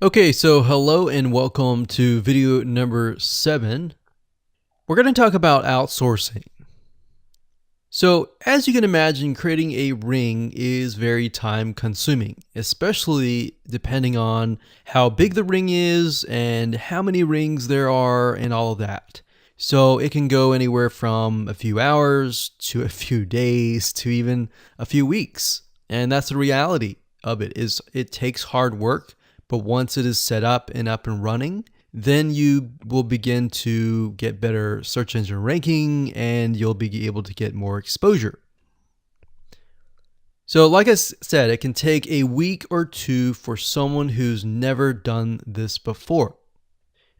Okay, so hello and welcome to video number 7. We're going to talk about outsourcing. So, as you can imagine, creating a ring is very time consuming, especially depending on how big the ring is and how many rings there are and all of that. So, it can go anywhere from a few hours to a few days to even a few weeks. And that's the reality of it is it takes hard work, but once it is set up and running, then you will begin to get better search engine ranking and you'll be able to get more exposure. So like I said, it can take a week or two for someone who's never done this before.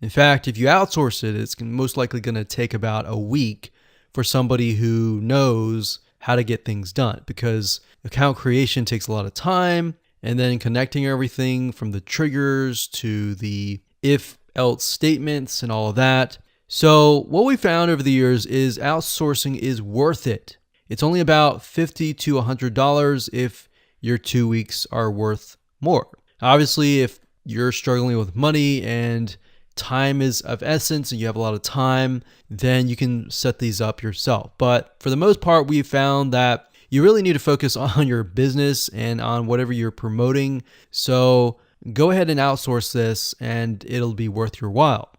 In fact, if you outsource it, it's most likely going to take about a week for somebody who knows how to get things done, because account creation takes a lot of time, and then connecting everything from the triggers to the if else statements and all of that. So what we found over the years is outsourcing is worth it. It's only about $50 to $100 if your 2 weeks are worth more. Obviously, if you're struggling with money and time is of essence and you have a lot of time, then you can set these up yourself. But for the most part, we found that you really need to focus on your business and on whatever you're promoting. So go ahead and outsource this and it'll be worth your while.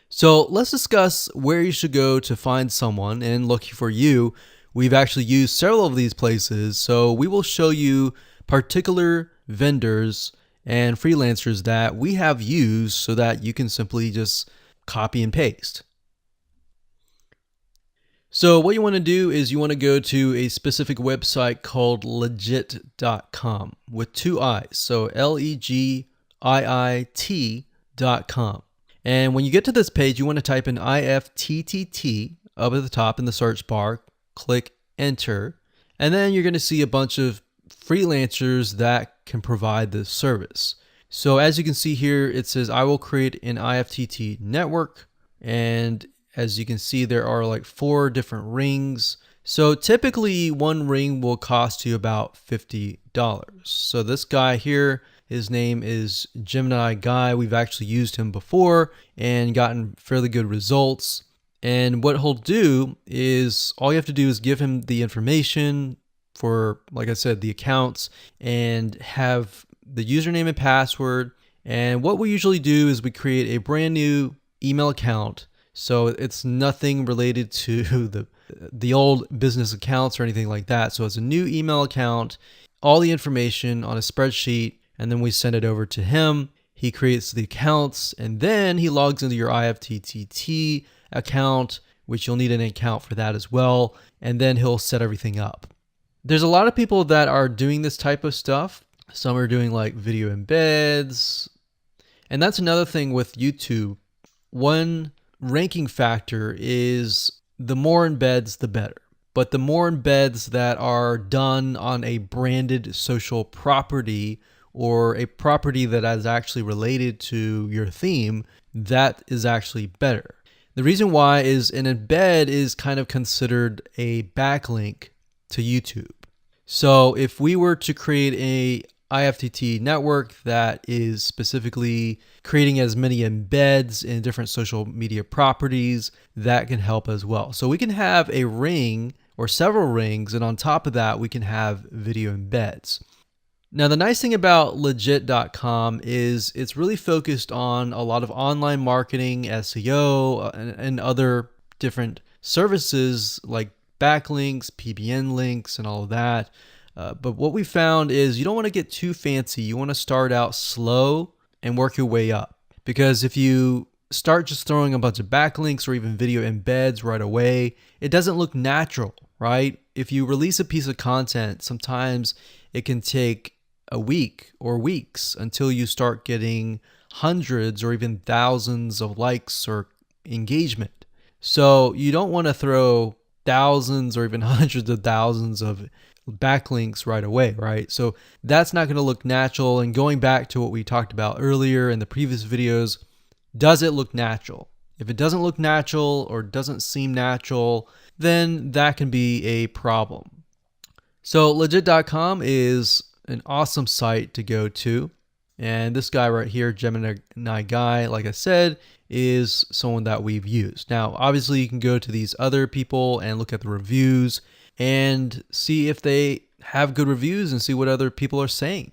So let's discuss where you should go to find someone. And lucky for you, we've actually used several of these places. So we will show you particular vendors and freelancers that we have used so that you can simply just copy and paste. So what you want to do is you want to go to a specific website called legit.com with 2 I's. So LEGIIT.com. And when you get to this page, you want to type in IFTTT up at the top in the search bar, click enter, and then you're going to see a bunch of freelancers that can provide this service. So as you can see here, it says I will create an IFTT network, and as you can see, there are like 4 different rings. So typically one ring will cost you about $50. So this guy here, his name is Gemini Guy. We've actually used him before and gotten fairly good results. And what he'll do is all you have to do is give him the information for, like I said, the accounts, and have the username and password. And what we usually do is we create a brand new email account. So it's nothing related to the old business accounts or anything like that. So it's a new email account, all the information on a spreadsheet, and then we send it over to him. He creates the accounts, and then he logs into your IFTTT account, which you'll need an account for that as well, and then he'll set everything up. There's a lot of people that are doing this type of stuff. Some are doing like video embeds, and that's another thing with YouTube. One ranking factor is the more embeds, the better. But the more embeds that are done on a branded social property or a property that is actually related to your theme, that is actually better. The reason why is an embed is kind of considered a backlink to YouTube. So if we were to create a IFTT network that is specifically creating as many embeds in different social media properties, that can help as well. So we can have a ring or several rings, and on top of that, we can have video embeds. Now, the nice thing about legit.com is it's really focused on a lot of online marketing, SEO, and other different services like backlinks, PBN links, and all of that. But what we found is you don't want to get too fancy. You want to start out slow and work your way up. Because if you start just throwing a bunch of backlinks or even video embeds right away, it doesn't look natural, right? If you release a piece of content, sometimes it can take a week or weeks until you start getting hundreds or even thousands of likes or engagement. So you don't want to throw thousands or even hundreds of thousands of backlinks right away, right? So that's not going to look natural. And going back to what we talked about earlier in the previous videos, does it look natural? If it doesn't look natural or doesn't seem natural, then that can be a problem. So legit.com is an awesome site to go to. And this guy right here, Gemini Guy, like I said, is someone that we've used. Now, obviously, you can go to these other people and look at the reviews and see if they have good reviews and see what other people are saying.